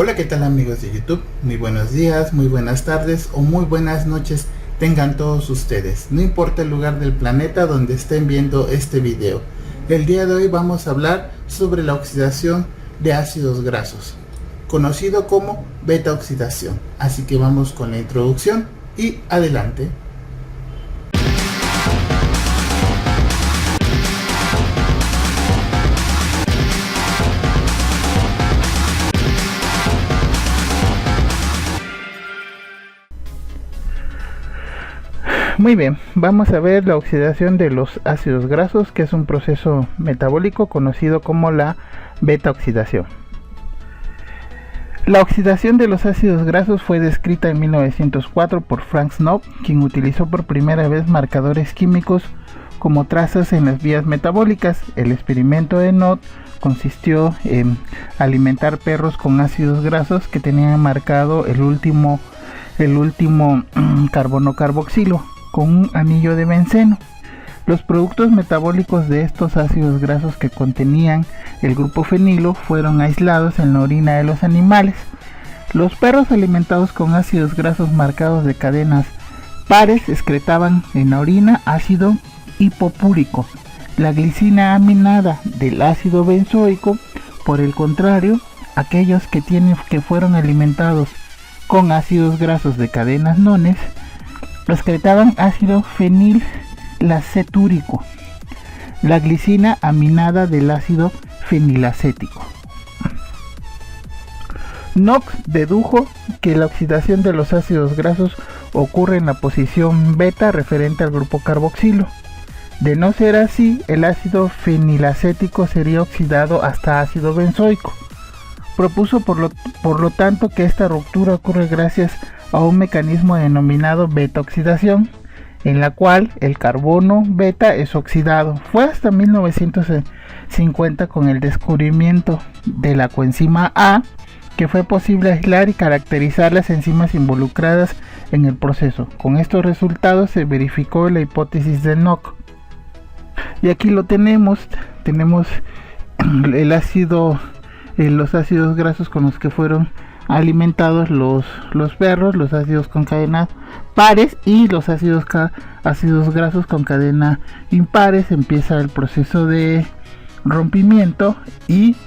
Hola, ¿qué tal amigos de YouTube? Muy buenos días, muy buenas tardes o muy buenas noches tengan todos ustedes, no importa el lugar del planeta donde estén viendo este video. El día de hoy vamos a hablar sobre la oxidación de ácidos grasos, conocido como beta oxidación. Así que vamos con la introducción y adelante. Muy bien, vamos a ver la oxidación de los ácidos grasos, que es un proceso metabólico conocido como la beta oxidación. La oxidación de los ácidos grasos fue descrita en 1904 por Frank Snow, quien utilizó por primera vez marcadores químicos como trazas en las vías metabólicas. El experimento de Snow consistió en alimentar perros con ácidos grasos que tenían marcado el último carbono carboxilo con un anillo de benceno. Los productos metabólicos de estos ácidos grasos que contenían el grupo fenilo fueron aislados en la orina de los animales. Los perros alimentados con ácidos grasos marcados de cadenas pares excretaban en la orina ácido hipopúrico, la glicina aminada del ácido benzoico. Por el contrario, aquellos que fueron alimentados con ácidos grasos de cadenas nones excretaban ácido fenilacetúrico, la glicina aminada del ácido fenilacético. Knox dedujo que la oxidación de los ácidos grasos ocurre en la posición beta referente al grupo carboxilo. De no ser así, el ácido fenilacético sería oxidado hasta ácido benzoico. Propuso por lo tanto que esta ruptura ocurre gracias a un mecanismo denominado beta oxidación, en la cual el carbono beta es oxidado. Fue hasta 1950, con el descubrimiento de la coenzima A, que fue posible aislar y caracterizar las enzimas involucradas en el proceso. Con estos resultados se verificó la hipótesis de Knox. Y aquí lo tenemos el ácido, los ácidos grasos con los que fueron alimentados los perros, los ácidos con cadena pares y los ácidos grasos con cadena impares. Empieza el proceso de rompimiento y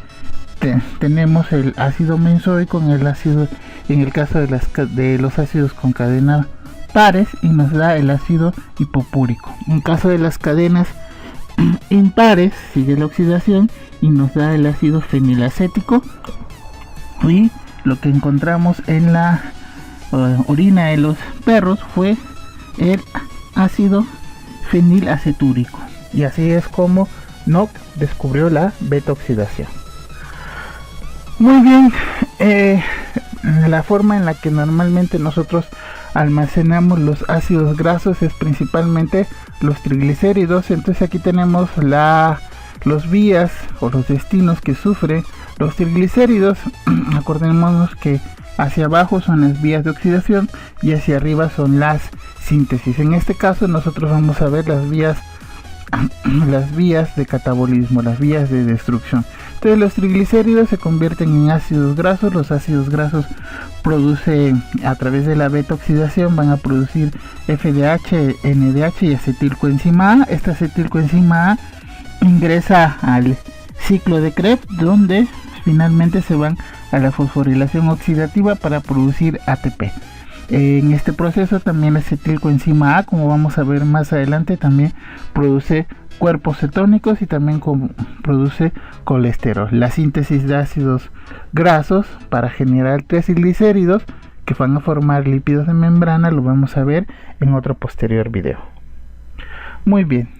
tenemos el ácido benzoico en el caso de los ácidos con cadena pares, y nos da el ácido hipopúrico. En caso de las cadenas impares sigue la oxidación y nos da el ácido fenilacético, y lo que encontramos en la orina de los perros fue el ácido fenilacetúrico, y así es como Knox descubrió la beta oxidación. Muy bien, la forma en la que normalmente nosotros almacenamos los ácidos grasos es principalmente los triglicéridos. Entonces aquí tenemos los vías o los destinos que sufren los triglicéridos. Acordémonos que hacia abajo son las vías de oxidación y hacia arriba son las síntesis. En este caso nosotros vamos a ver las vías de catabolismo, las vías de destrucción. Entonces los triglicéridos se convierten en ácidos grasos. Los ácidos grasos producen, a través de la beta oxidación, van a producir FDH, NDH y acetilcoenzima A. Esta acetilcoenzima A ingresa al ciclo de Krebs, donde finalmente se van a la fosforilación oxidativa para producir ATP. En este proceso también la acetilcoenzima A, como vamos a ver más adelante, también produce cuerpos cetónicos y también produce colesterol. La síntesis de ácidos grasos para generar triglicéridos que van a formar lípidos de membrana lo vamos a ver en otro posterior video. Muy bien,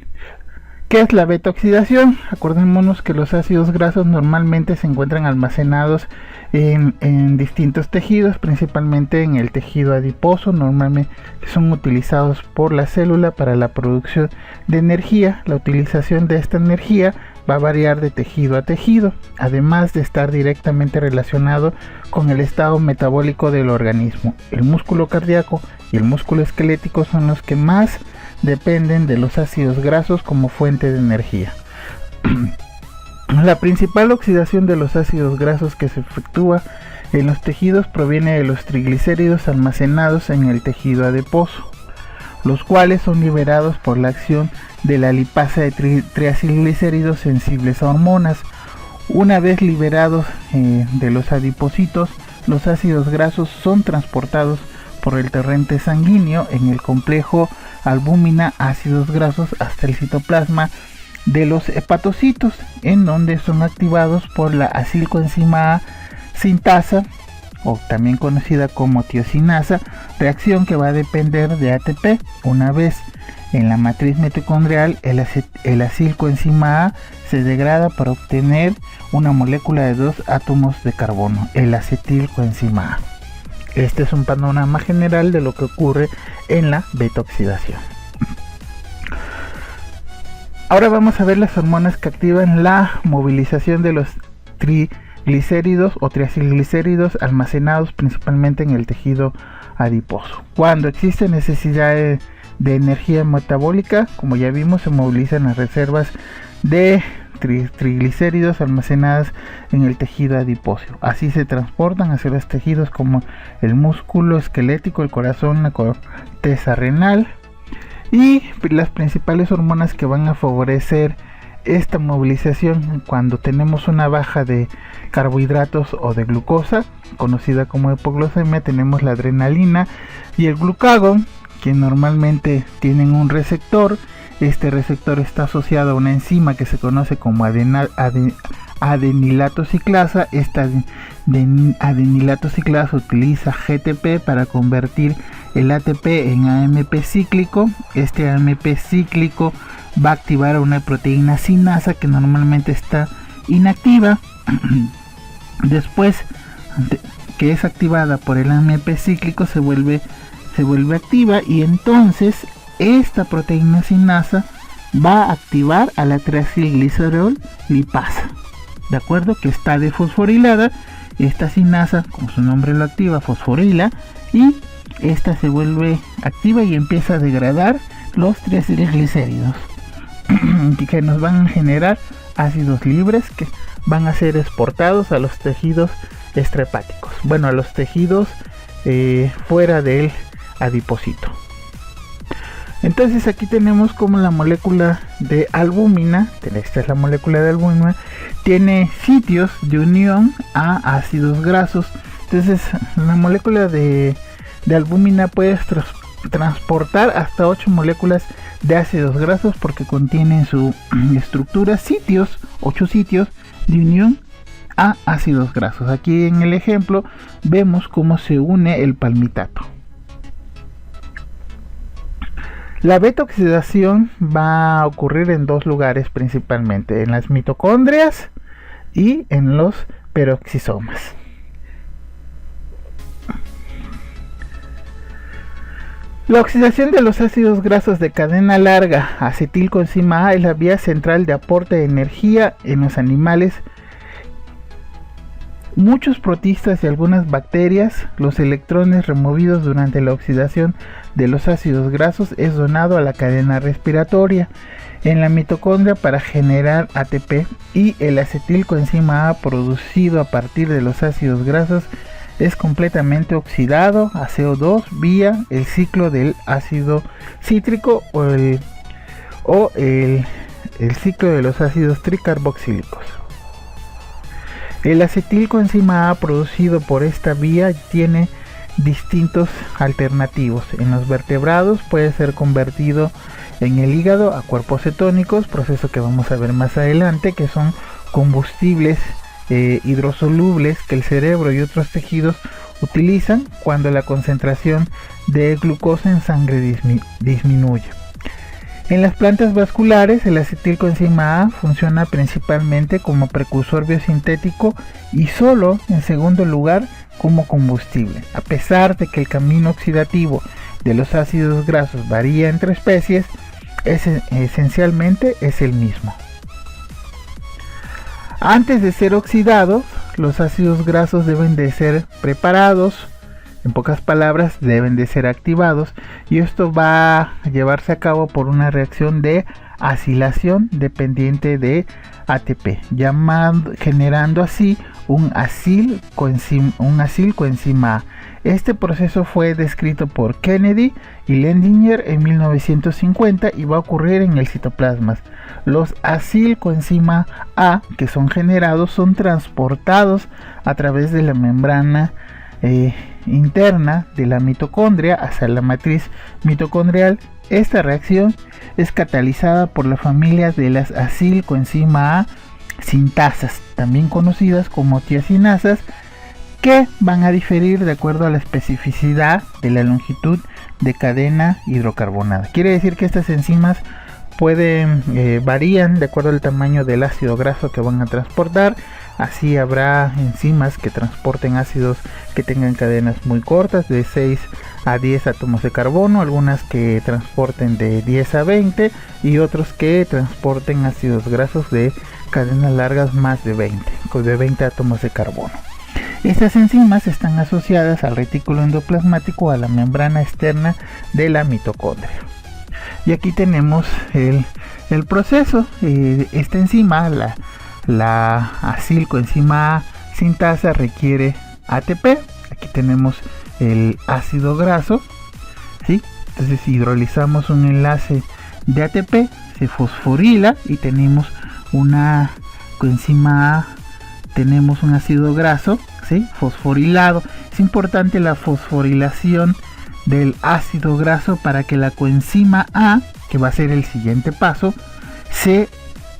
¿qué es la beta oxidación? Acordémonos que los ácidos grasos normalmente se encuentran almacenados en distintos tejidos, principalmente en el tejido adiposo. Normalmente son utilizados por la célula para la producción de energía. La utilización de esta energía va a variar de tejido a tejido, además de estar directamente relacionado con el estado metabólico del organismo. El músculo cardíaco y el músculo esquelético son los que más dependen de los ácidos grasos como fuente de energía. La principal oxidación de los ácidos grasos que se efectúa en los tejidos proviene de los triglicéridos almacenados en el tejido adiposo, los cuales son liberados por la acción de la lipasa de triacilglicéridos sensibles a hormonas. Una vez liberados de los adipocitos, los ácidos grasos son transportados por el torrente sanguíneo en el complejo albúmina ácidos grasos hasta el citoplasma de los hepatocitos, en donde son activados por la acilcoenzima A sintasa, o también conocida como tiosinasa, reacción que va a depender de ATP. Una vez en la matriz mitocondrial, el acilcoenzima A se degrada para obtener una molécula de 2 átomos de carbono, el acetilcoenzima A. Este es un panorama general de lo que ocurre en la beta-oxidación. Ahora vamos a ver las hormonas que activan la movilización de los triglicéridos o triacilglicéridos almacenados principalmente en el tejido adiposo. Cuando existe necesidad de energía metabólica, como ya vimos, se movilizan las reservas de triglicéridos almacenadas en el tejido adiposo. Así se transportan hacia los tejidos como el músculo esquelético, el corazón, la corteza renal. Y las principales hormonas que van a favorecer esta movilización cuando tenemos una baja de carbohidratos o de glucosa, conocida como hipoglucemia, tenemos la adrenalina y el glucagón, que normalmente tienen un receptor. Este receptor está asociado a una enzima que se conoce como adenilato ciclasa. Esta adenilato ciclasa utiliza GTP para convertir el ATP en AMP cíclico. Este AMP cíclico va a activar a una proteína sinasa que normalmente está inactiva. Después que es activada por el AMP cíclico, se vuelve activa, y entonces esta proteína sinasa va a activar a la triacilglicerol lipasa, de acuerdo, que está desfosforilada. Esta sinasa, como su nombre lo activa, fosforila, y esta se vuelve activa y empieza a degradar los triacilglicéridos que nos van a generar ácidos libres que van a ser exportados a los tejidos extrahepáticos, bueno, a los tejidos fuera del adipocito. Entonces aquí tenemos como la molécula de albúmina, esta es la molécula de albúmina, tiene sitios de unión a ácidos grasos. Entonces la molécula de albúmina puede transportar hasta 8 moléculas de ácidos grasos porque contiene en su estructura 8 sitios de unión a ácidos grasos. Aquí en el ejemplo vemos cómo se une el palmitato. La beta-oxidación va a ocurrir en dos lugares principalmente, en las mitocondrias y en los peroxisomas. La oxidación de los ácidos grasos de cadena larga, acetilcoenzima A, es la vía central de aporte de energía en los animales. Muchos protistas y algunas bacterias, los electrones removidos durante la oxidación de los ácidos grasos es donado a la cadena respiratoria en la mitocondria para generar ATP, y el acetilcoenzima A producido a partir de los ácidos grasos es completamente oxidado a CO2 vía el ciclo del ácido cítrico o el ciclo de los ácidos tricarboxílicos. El acetilcoenzima A producido por esta vía tiene distintos alternativos. En los vertebrados puede ser convertido en el hígado a cuerpos cetónicos, proceso que vamos a ver más adelante, que son combustibles hidrosolubles que el cerebro y otros tejidos utilizan cuando la concentración de glucosa en sangre disminuye. En las plantas vasculares, el acetilcoenzima A funciona principalmente como precursor biosintético y solo en segundo lugar como combustible. A pesar de que el camino oxidativo de los ácidos grasos varía entre especies, esencialmente es el mismo. Antes de ser oxidados, los ácidos grasos deben de ser preparados. En pocas palabras, deben de ser activados, y esto va a llevarse a cabo por una reacción de acilación dependiente de ATP, generando así un acilcoenzima A. Este proceso fue descrito por Kennedy y Lendinger en 1950 y va a ocurrir en el citoplasma. Los acilcoenzima A que son generados son transportados a través de la membrana interna de la mitocondria hacia la matriz mitocondrial. Esta reacción es catalizada por la familia de las acilcoenzima A sintasas, también conocidas como tiacinasas, que van a diferir de acuerdo a la especificidad de la longitud de cadena hidrocarbonada. Quiere decir que estas enzimas varían de acuerdo al tamaño del ácido graso que van a transportar. Así habrá enzimas que transporten ácidos que tengan cadenas muy cortas, de 6 a 10 átomos de carbono, algunas que transporten de 10 a 20 y otros que transporten ácidos grasos de cadenas largas más de 20 átomos de carbono. Estas enzimas están asociadas al retículo endoplasmático, a la membrana externa de la mitocondria. Y aquí tenemos el proceso. Esta enzima, la acilcoenzima A sintasa, requiere ATP. Aquí tenemos el ácido graso, ¿sí? Entonces hidrolizamos un enlace de ATP, se fosforila y tenemos una coenzima A, tenemos un ácido graso, ¿sí? Fosforilado. Es importante la fosforilación del ácido graso para que la coenzima A, que va a ser el siguiente paso, se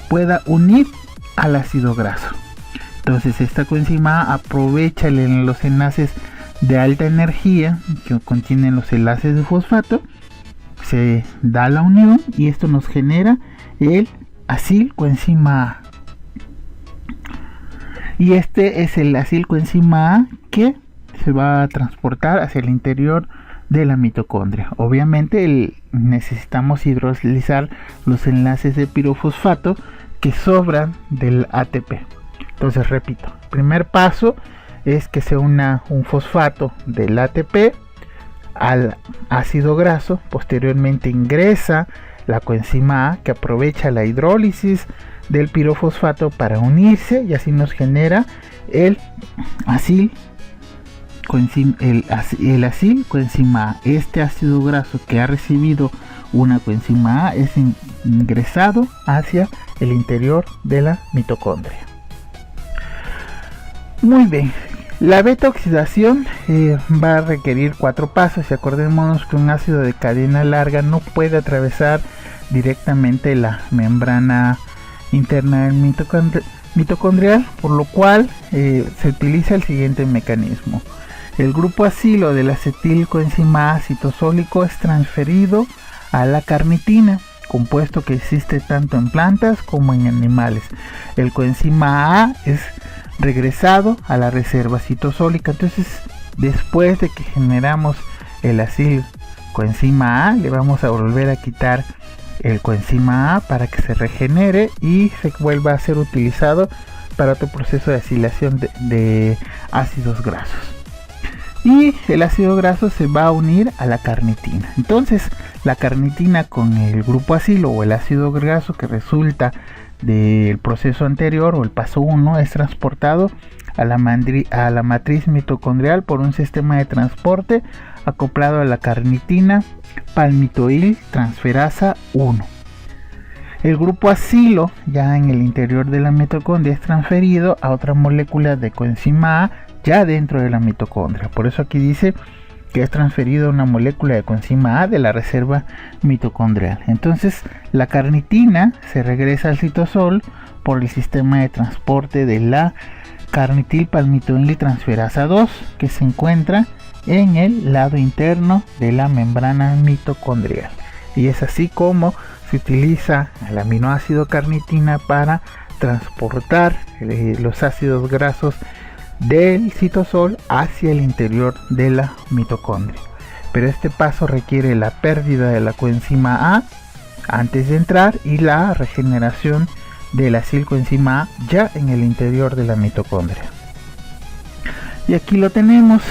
pueda unir al ácido graso. Entonces esta coenzima A aprovecha los enlaces de alta energía que contienen los enlaces de fosfato, se da la unión y esto nos genera el acilcoenzima A. Y este es el acilcoenzima A que se va a transportar hacia el interior de la mitocondria. Obviamente necesitamos hidrolizar los enlaces de pirofosfato que sobran del ATP. Entonces repito, el primer paso es que se una un fosfato del ATP al ácido graso. Posteriormente ingresa la coenzima A que aprovecha la hidrólisis del pirofosfato para unirse y así nos genera el acilcoenzima A. Este ácido graso que ha recibido una coenzima A es ingresado hacia el interior de la mitocondria. Muy bien, la beta oxidación va a requerir 4 pasos y acordémonos que un ácido de cadena larga no puede atravesar directamente la membrana interna del mitocondrial, por lo cual se utiliza el siguiente mecanismo. El grupo acilo del acetilcoenzima A citosólico es transferido a la carnitina, compuesto que existe tanto en plantas como en animales. El coenzima A es regresado a la reserva citosólica. Entonces, después de que generamos el acilcoenzima A, le vamos a volver a quitar el coenzima A para que se regenere y se vuelva a ser utilizado para otro proceso de acilación de ácidos grasos. Y el ácido graso se va a unir a la carnitina. Entonces la carnitina con el grupo acilo o el ácido graso que resulta del proceso anterior o el paso 1 es transportado a la matriz mitocondrial por un sistema de transporte acoplado a la carnitina palmitoil transferasa 1. El grupo acilo ya en el interior de la mitocondria es transferido a otra molécula de coenzima A ya dentro de la mitocondria. Por eso aquí dice que es transferido a una molécula de coenzima A de la reserva mitocondrial. Entonces la carnitina se regresa al citosol por el sistema de transporte de la carnitil palmitoil transferasa 2 que se encuentra en el lado interno de la membrana mitocondrial. Y es así como se utiliza el aminoácido carnitina para transportar los ácidos grasos del citosol hacia el interior de la mitocondria. Pero este paso requiere la pérdida de la coenzima A antes de entrar y la regeneración de la acilcoenzima A ya en el interior de la mitocondria. Y aquí lo tenemos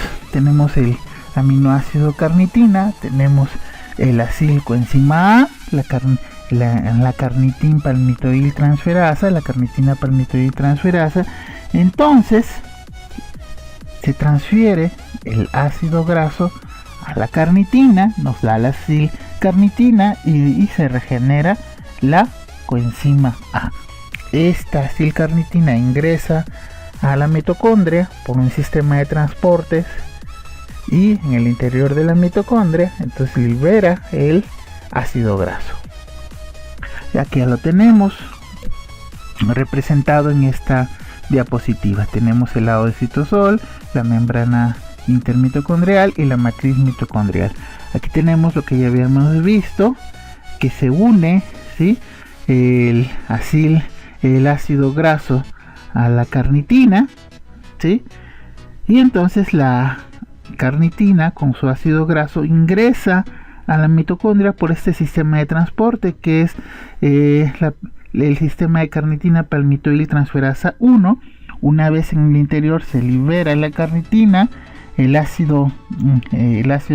el aminoácido carnitina, tenemos el acilcoenzima A, la carnitina palmitoil transferasa, entonces se transfiere el ácido graso a la carnitina, nos da la acilcarnitina y se regenera la coenzima A. Esta acilcarnitina ingresa a la mitocondria por un sistema de transportes y en el interior de la mitocondria entonces libera el ácido graso. Aquí ya lo tenemos representado en esta diapositiva. Tenemos el lado del citosol, la membrana intermitocondrial y la matriz mitocondrial. Aquí tenemos lo que ya habíamos visto, que se une, ¿sí?, el ácido graso a la carnitina, ¿sí?, y entonces la carnitina con su ácido graso ingresa a la mitocondria por este sistema de transporte que es el sistema de carnitina palmitoil transferasa 1. Una vez en el interior se libera la carnitina, el ácido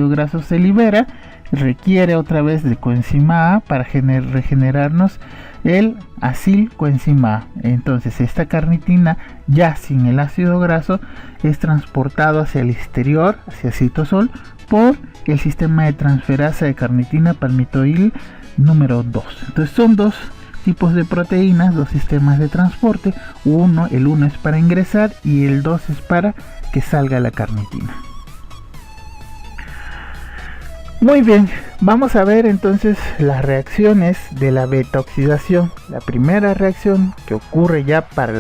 graso se libera, requiere otra vez de coenzima A para regenerarnos el acilcoenzima A. Entonces esta carnitina ya sin el ácido graso es transportado hacia el exterior, hacia citosol, por el sistema de transferasa de carnitina palmitoil número 2. Entonces son dos tipos de proteínas, dos sistemas de transporte. El uno es para ingresar y el 2 es para que salga la carnitina. Muy bien, vamos a ver entonces las reacciones de la beta oxidación. La primera reacción que ocurre ya para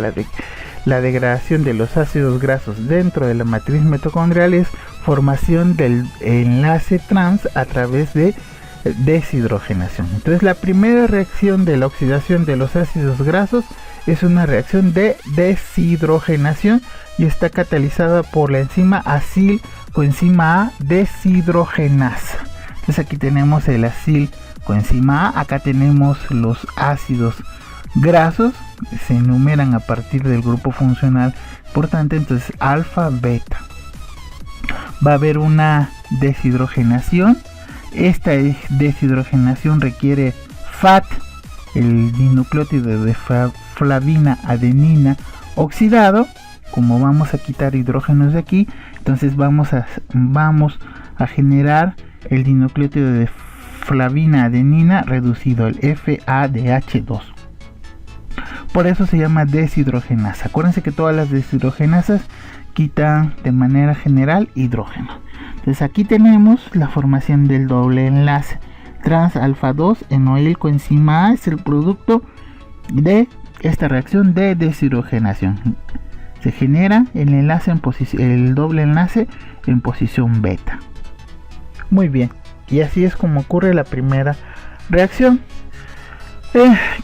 la degradación de los ácidos grasos dentro de la matriz mitocondrial es formación del enlace trans a través de deshidrogenación. Entonces la primera reacción de la oxidación de los ácidos grasos es una reacción de deshidrogenación y está catalizada por la enzima acilcoenzima A deshidrogenasa. Entonces aquí tenemos el acilcoenzima A, acá tenemos los ácidos grasos, se enumeran a partir del grupo funcional importante, entonces alfa, beta. Va a haber una deshidrogenación. Esta deshidrogenación requiere FAT, el dinucleótido de flavina adenina oxidado. Como vamos a quitar hidrógenos de aquí, entonces vamos a generar el dinucleótido de flavina adenina reducido, el FADH2. Por eso se llama deshidrogenasa. Acuérdense que todas las deshidrogenasas quitan de manera general hidrógeno. Entonces aquí tenemos la formación del doble enlace trans alfa 2 enoilcoenzima A, es el producto de esta reacción de deshidrogenación. Se genera el doble enlace en posición beta. Muy bien, y así es como ocurre la primera reacción.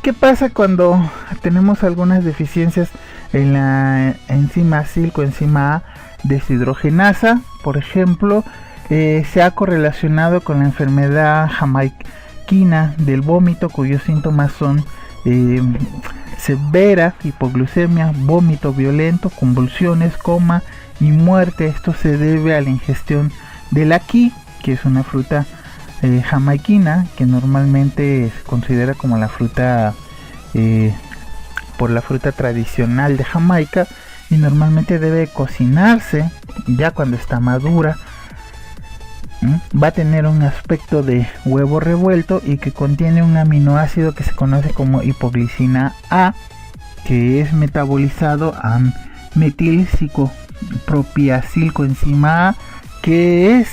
¿Qué pasa cuando tenemos algunas deficiencias en la enzima acilcoenzima A deshidrogenasa? Por ejemplo, se ha correlacionado con la enfermedad jamaiquina del vómito, cuyos síntomas son severa hipoglucemia, vómito violento, convulsiones, coma y muerte. Esto se debe a la ingestión del ají, que es una fruta jamaiquina que normalmente se considera como la fruta por la fruta tradicional de Jamaica, y normalmente debe cocinarse ya cuando está madura. Va a tener un aspecto de huevo revuelto y que contiene un aminoácido que se conoce como hipoglicina A, que es metabolizado a metilcicopropiacilcoenzima A, que es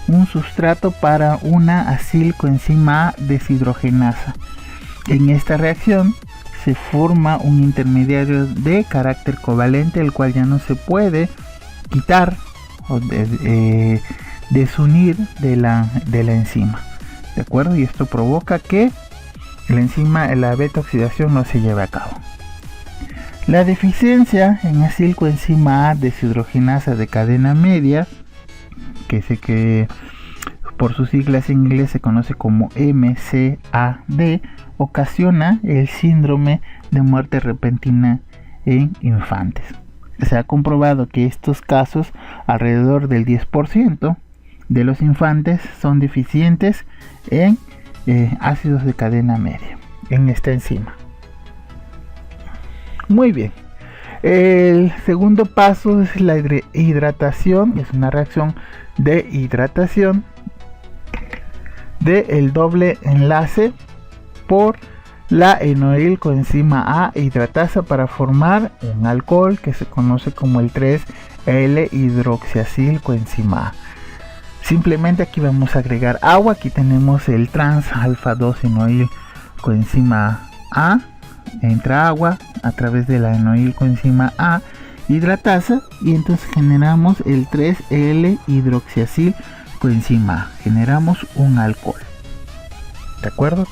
un sustrato para una acilcoenzima A deshidrogenasa. En esta reacción se forma un intermediario de carácter covalente, el cual ya no se puede quitar o desunir de la enzima, ¿de acuerdo? Y esto provoca que la beta oxidación no se lleve a cabo. La deficiencia en acilcoenzima A deshidrogenasa de cadena media, que por sus siglas en inglés se conoce como MCAD, ocasiona el síndrome de muerte repentina en infantes. Se ha comprobado que estos casos, alrededor del 10% de los infantes, son deficientes en ácidos de cadena media en esta enzima. Muy bien. El segundo paso es la hidratación. Es una reacción de hidratación del doble enlace por la enoil coenzima A hidratasa para formar un alcohol que se conoce como el 3L hidroxiacil coenzima A. Simplemente aquí vamos a agregar agua. Aquí tenemos el trans alfa 2 enoil coenzima A. Entra agua a través de la enoil coenzima A hidratasa y entonces generamos el 3L hidroxiacil coenzima A. Generamos un alcohol. ¿De acuerdo?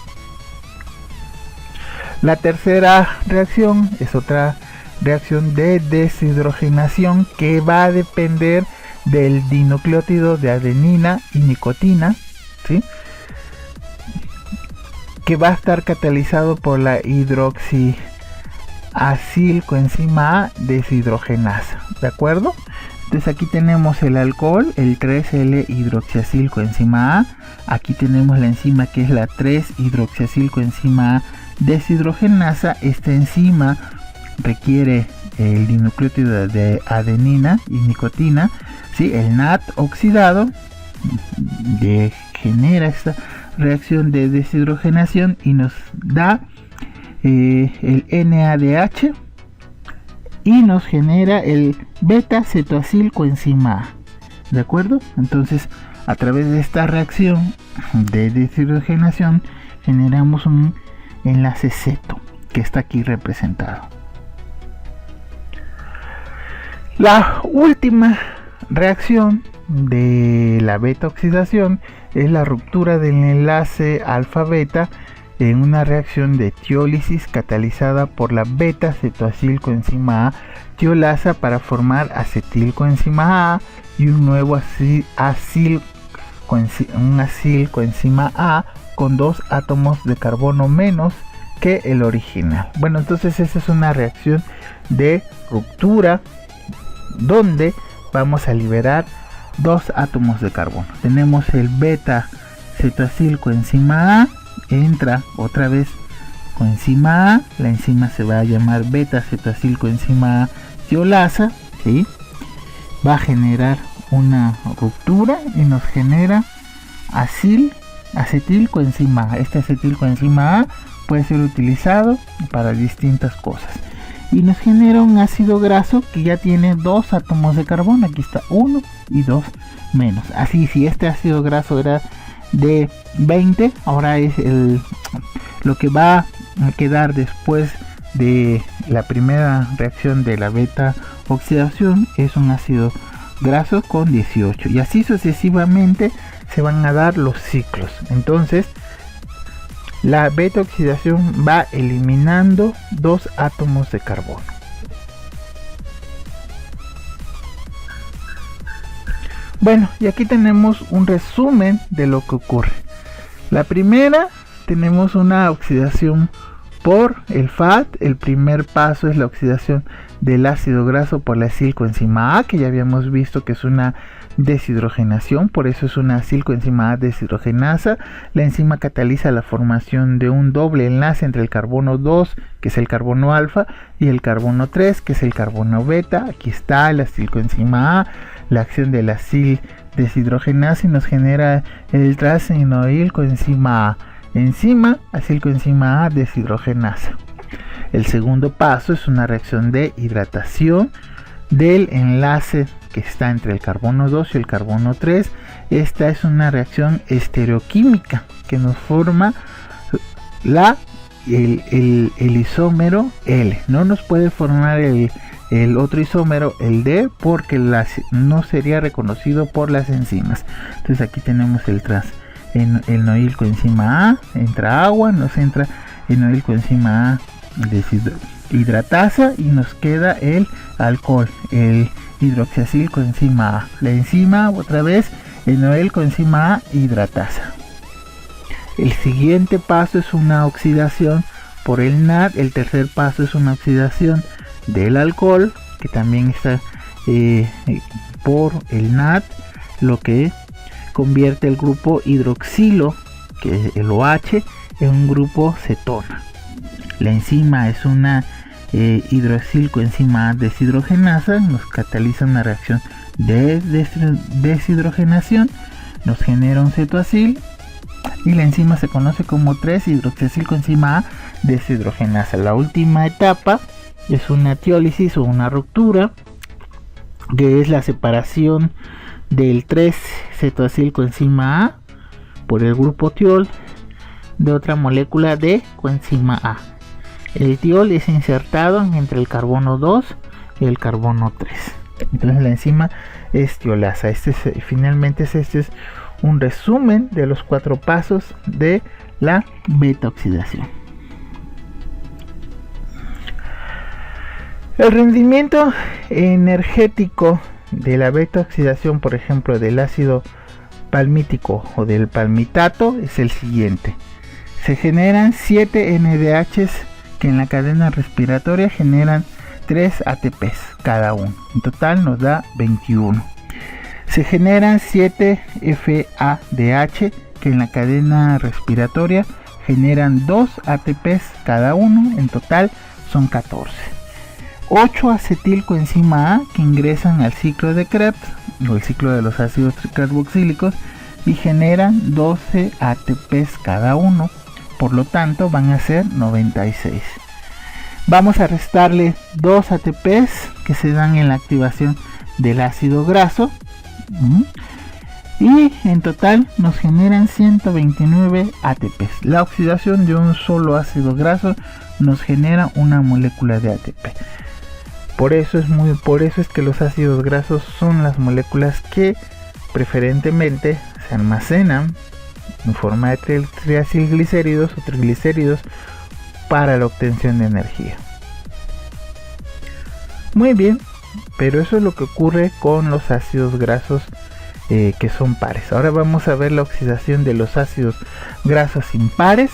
La tercera reacción es otra reacción de deshidrogenación que va a depender del dinucleótido de adenina y nicotina, ¿sí? Que va a estar catalizado por la hidroxiacil coenzima A deshidrogenasa. ¿De acuerdo? Entonces aquí tenemos el alcohol, el 3L hidroxiacil coenzima A. Aquí tenemos la enzima que es la 3-hidroxiacil coenzima A deshidrogenasa. Esta enzima requiere el dinucleótido de adenina y nicotina, ¿sí? El NAD oxidado genera esta reacción de deshidrogenación y nos da el NADH y nos genera el beta cetoacil coenzima A. ¿De acuerdo? Entonces, a través de esta reacción de deshidrogenación generamos un enlace ceto que está aquí representado. La última reacción de la beta oxidación es la ruptura del enlace alfa beta en una reacción de tiólisis catalizada por la beta cetoacil coenzima A tiolasa para formar acetil coenzima A y un nuevo acil coenzima A con 2 átomos de carbono menos que el original. Bueno, entonces esa es una reacción de ruptura donde vamos a liberar 2 átomos de carbono. Tenemos el beta cetoacil coenzima A, entra otra vez coenzima A, la enzima se va a llamar beta cetoacil coenzima A tiolasa, ¿sí? Va a generar una ruptura y nos genera acetil coenzima A. Este acetil coenzima A puede ser utilizado para distintas cosas y nos genera un ácido graso que ya tiene 2 átomos de carbono. Aquí está 1 y 2 menos. Así, si este ácido graso era de 20, ahora es lo que va a quedar después de la primera reacción de la beta oxidación es un ácido graso con 18 y así sucesivamente se van a dar los ciclos. Entonces la beta oxidación va eliminando 2 átomos de carbono. Bueno, y aquí tenemos un resumen de lo que ocurre. La primera, tenemos una oxidación por el FAT. El primer paso es la oxidación del ácido graso por la acilcoenzima A, que ya habíamos visto que es una deshidrogenación, por eso es una acilcoenzima A deshidrogenasa. La enzima cataliza la formación de un doble enlace entre el carbono 2, que es el carbono alfa, y el carbono 3, que es el carbono beta. Aquí está la acilcoenzima A, la acción de la acil deshidrogenasa y nos genera el trasenoil coenzima A. Enzima acilcoenzima A deshidrogenasa. El segundo paso es una reacción de hidratación del enlace que está entre el carbono 2 y el carbono 3. Esta es una reacción estereoquímica que nos forma el isómero L. No nos puede formar el otro isómero, el D, porque no sería reconocido por las enzimas. Entonces aquí tenemos el enoil coenzima A, entra agua, nos entra enoil coenzima A deshidratasa y nos queda el alcohol, el hidroxiacil coenzima A. La enzima otra vez enoil coenzima A hidratasa. El siguiente paso es una oxidación por el NAD. El tercer paso es una oxidación del alcohol, que también está por el NAD, lo que convierte el grupo hidroxilo, que el OH en un grupo cetona. La enzima es una hidroxilcoenzima A deshidrogenasa, nos cataliza una reacción de deshidrogenación, nos genera un cetoacil y la enzima se conoce como 3-hidroxiacilcoenzima A deshidrogenasa. La última etapa es una tiólisis o una ruptura, que es la separación del 3-cetoacilcoenzima A por el grupo tiol de otra molécula de coenzima A. El tiol es insertado entre el carbono 2 y el carbono 3. Entonces la enzima es tiolasa. Finalmente este es un resumen de los 4 pasos de la beta oxidación. El rendimiento energético de la beta oxidación, por ejemplo, del ácido palmítico o del palmitato, es el siguiente. Se generan 7 NDHs que en la cadena respiratoria generan 3 ATPs cada uno. En total nos da 21. Se generan 7 FADH que en la cadena respiratoria generan 2 ATPs cada uno. En total son 14. 8 acetilcoenzima A que ingresan al ciclo de Krebs o el ciclo de los ácidos carboxílicos y generan 12 ATPs cada uno. Por lo tanto van a ser 96. Vamos a restarle 2 ATPs que se dan en la activación del ácido graso y en total nos generan 129 ATPs. La oxidación de un solo ácido graso nos genera una molécula de ATP. Por eso es que los ácidos grasos son las moléculas que preferentemente se almacenan en forma de triacilglicéridos o triglicéridos para la obtención de energía. Muy bien, pero eso es lo que ocurre con los ácidos grasos que son pares. Ahora vamos a ver la oxidación de los ácidos grasos impares.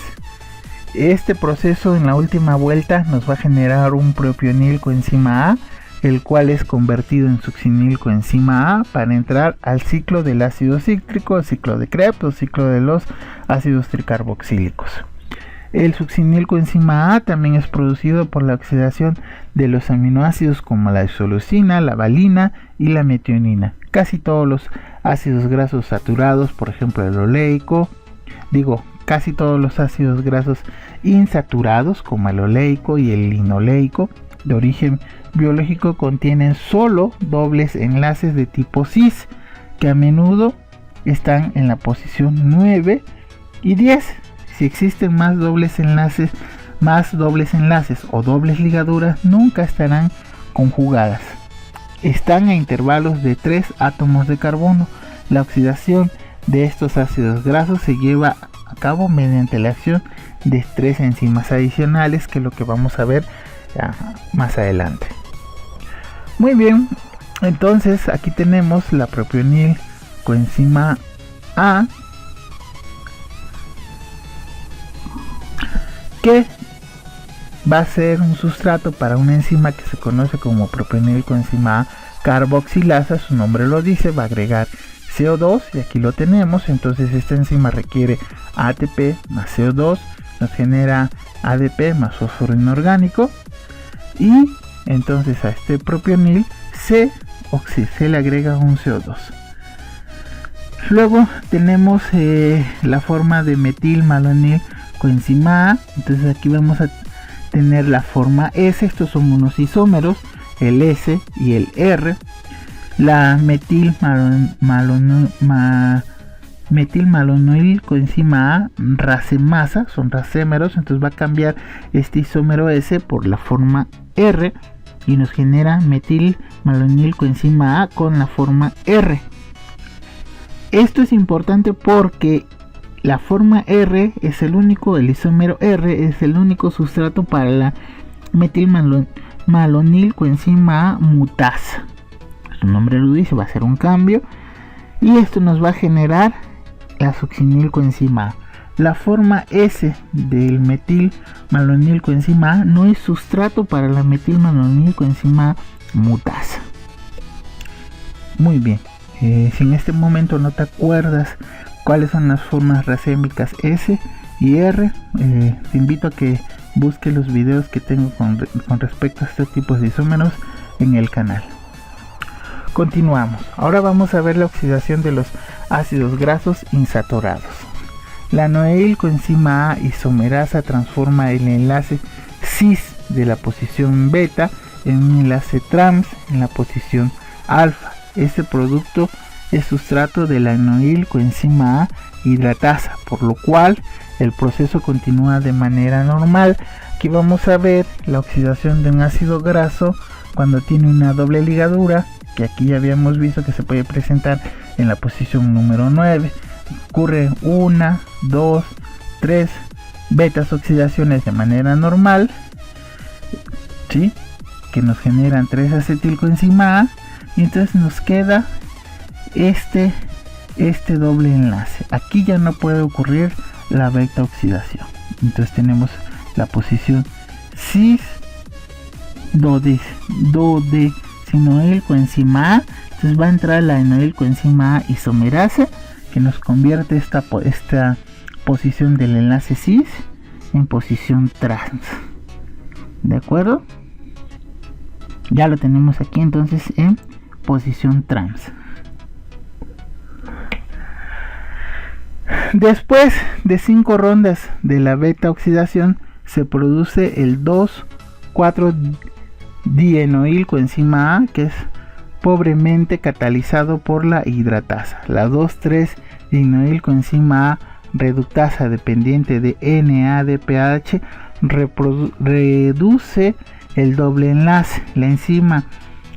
Este proceso en la última vuelta nos va a generar un propionilcoenzima A, el cual es convertido en succinilcoenzima A para entrar al ciclo del ácido cítrico, el ciclo de Krebs o ciclo de los ácidos tricarboxílicos. El succinilcoenzima A también es producido por la oxidación de los aminoácidos como la isoleucina, la valina y la metionina. Casi todos los ácidos grasos saturados, por ejemplo el oleico, casi todos los ácidos grasos insaturados como el oleico y el linoleico de origen biológico contienen solo dobles enlaces de tipo cis que a menudo están en la posición 9 y 10. Si existen más dobles enlaces o dobles ligaduras, nunca estarán conjugadas. Están a intervalos de 3 átomos de carbono. La oxidación de estos ácidos grasos se lleva a cabo mediante la acción de 3 enzimas adicionales, que es lo que vamos a ver más adelante. Muy bien, entonces aquí tenemos la propionilcoenzima A, que va a ser un sustrato para una enzima que se conoce como propionilcoenzima A carboxilasa. Su nombre lo dice, va a agregar CO2 y aquí lo tenemos. Entonces esta enzima requiere ATP más CO2, nos genera ADP más fósforo inorgánico y entonces a este propionil se le agrega un CO2. Luego tenemos la forma de metilmalonilcoenzima A. Entonces aquí vamos a tener la forma S. Estos son unos isómeros, el S y el R. La metilmalonilcoenzima A racemasa, son racémeros, entonces va a cambiar este isómero S por la forma R y nos genera metilmalonilcoenzima A con la forma R. Esto es importante porque la forma R es el isómero R es el único sustrato para la metilmalonilcoenzima A mutasa. Su nombre lo dice, va a ser un cambio y esto nos va a generar la succinilcoenzima A. La forma S del metilmalonilcoenzima A no es sustrato para la metilmalonilcoenzima A mutasa. Muy bien, si en este momento no te acuerdas cuáles son las formas racémicas S y R. Te invito a que busques los videos que tengo con respecto a este tipo de isómeros en el canal. Continuamos. Ahora vamos a ver la oxidación de los ácidos grasos insaturados. La noeil-coenzima A isomerasa transforma el enlace cis de la posición beta en un enlace trans en la posición alfa. Este producto es sustrato de la noeil-coenzima A hidratasa, por lo cual el proceso continúa de manera normal. Aquí vamos a ver la oxidación de un ácido graso cuando tiene una doble ligadura, que aquí ya habíamos visto que se puede presentar en la posición número 9. Ocurre 1, 2, 3 betas oxidaciones de manera normal, ¿sí? Que nos generan 3 acetilcoenzima A, y entonces nos queda este doble enlace. Aquí ya no puede ocurrir la beta oxidación, entonces tenemos la posición cis dodecinoil-coenzima A. Entonces va a entrar la noeil-coenzima A isomerasa, que nos convierte esta posición del enlace cis en posición trans. ¿De acuerdo? Ya lo tenemos aquí entonces en posición trans. Después de 5 rondas de la beta oxidación se produce el 2,4-dienoil-coenzima A, que es pobremente catalizado por la hidratasa. La 2,3-dienoil-coenzima A reductasa dependiente de NADPH reduce el doble enlace. La enzima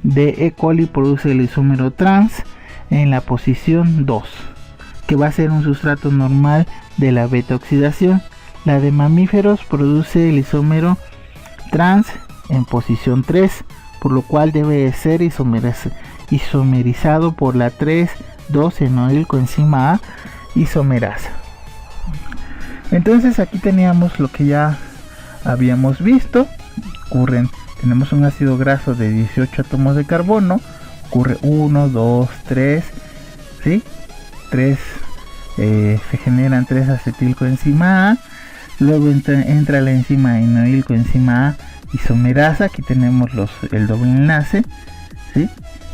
de E. coli produce el isómero trans en la posición 2, que va a ser un sustrato normal de la beta oxidación. La de mamíferos produce el isómero trans en posición 3, por lo cual debe ser isomerizado por la 3,2-enoil-coenzima A isomerasa. Entonces aquí teníamos lo que ya habíamos visto. Tenemos un ácido graso de 18 átomos de carbono. Ocurre 1, 2, 3, ¿sí? 3, se generan 3 acetilcoenzima A. Luego entra la enzima enoil-coenzima A isomerasa. Aquí tenemos el doble enlace, ¿sí?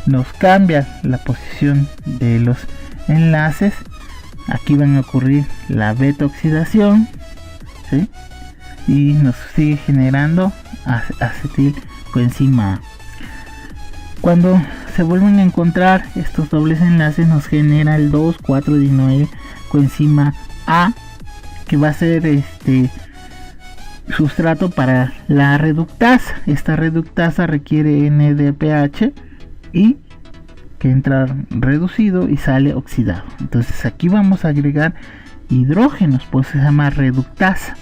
Nos cambia la posición de los enlaces. Aquí van a ocurrir la beta oxidación, ¿sí? Y nos sigue generando acetilcoenzima A. Cuando se vuelven a encontrar estos dobles enlaces, nos genera el 2,4-dienoil-coenzima A, que va a ser sustrato para la reductasa. Esta reductasa requiere NADPH y que entra reducido y sale oxidado. Entonces aquí vamos a agregar hidrógenos, pues se llama reductasa.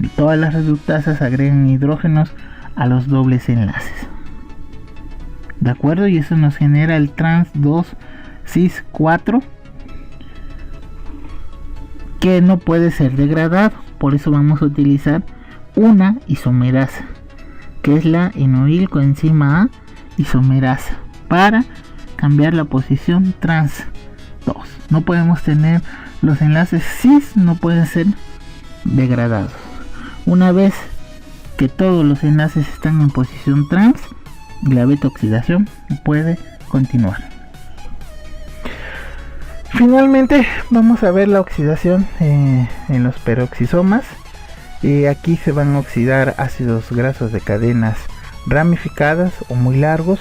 Y todas las reductasas agregan hidrógenos a los dobles enlaces. ¿De acuerdo? Y eso nos genera el trans 2 cis 4, que no puede ser degradado. Por eso vamos a utilizar una isomerasa, que es la enoil-coenzima A isomerasa, para cambiar la posición trans 2. No podemos tener los enlaces cis, no pueden ser degradados. Una vez que todos los enlaces están en posición trans, la beta oxidación puede continuar. Finalmente vamos a ver la oxidación en los peroxisomas. Aquí se van a oxidar ácidos grasos de cadenas ramificadas o muy largos.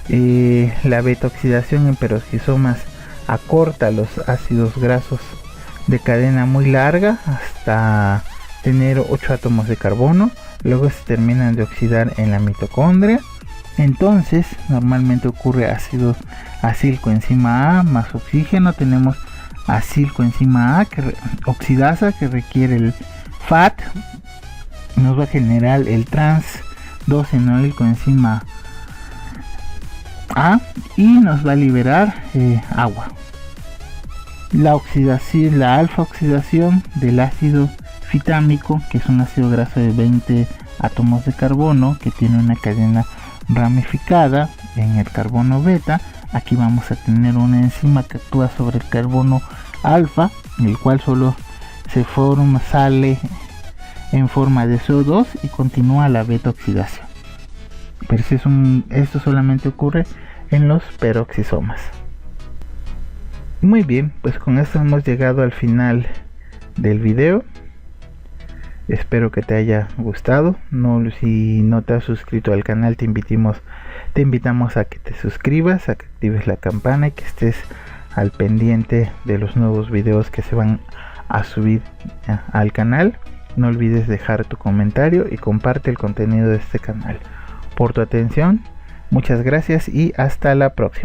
La beta oxidación en peroxisomas acorta los ácidos grasos de cadena muy larga hasta tener 8 átomos de carbono. Luego se terminan de oxidar en la mitocondria. Entonces normalmente ocurre ácido acilcoenzima A más oxígeno. Tenemos acilcoenzima A oxidasa, que requiere el FAT. Nos va a generar el trans 2-enoil-coenzima A y nos va a liberar agua. La oxidación, la alfa oxidación del ácido fitámico, que es un ácido graso de 20 átomos de carbono que tiene una cadena ramificada en el carbono beta. Aquí vamos a tener una enzima que actúa sobre el carbono alfa, el cual solo sale en forma de CO2 y continúa la beta oxidación. Pero esto solamente ocurre en los peroxisomas. Muy bien, pues con esto hemos llegado al final del video. Espero que te haya gustado. Si no te has suscrito al canal, te invitamos a que te suscribas, a que actives la campana y que estés al pendiente de los nuevos videos que se van a subir al canal. No olvides dejar tu comentario y comparte el contenido de este canal. Por tu atención, muchas gracias y hasta la próxima.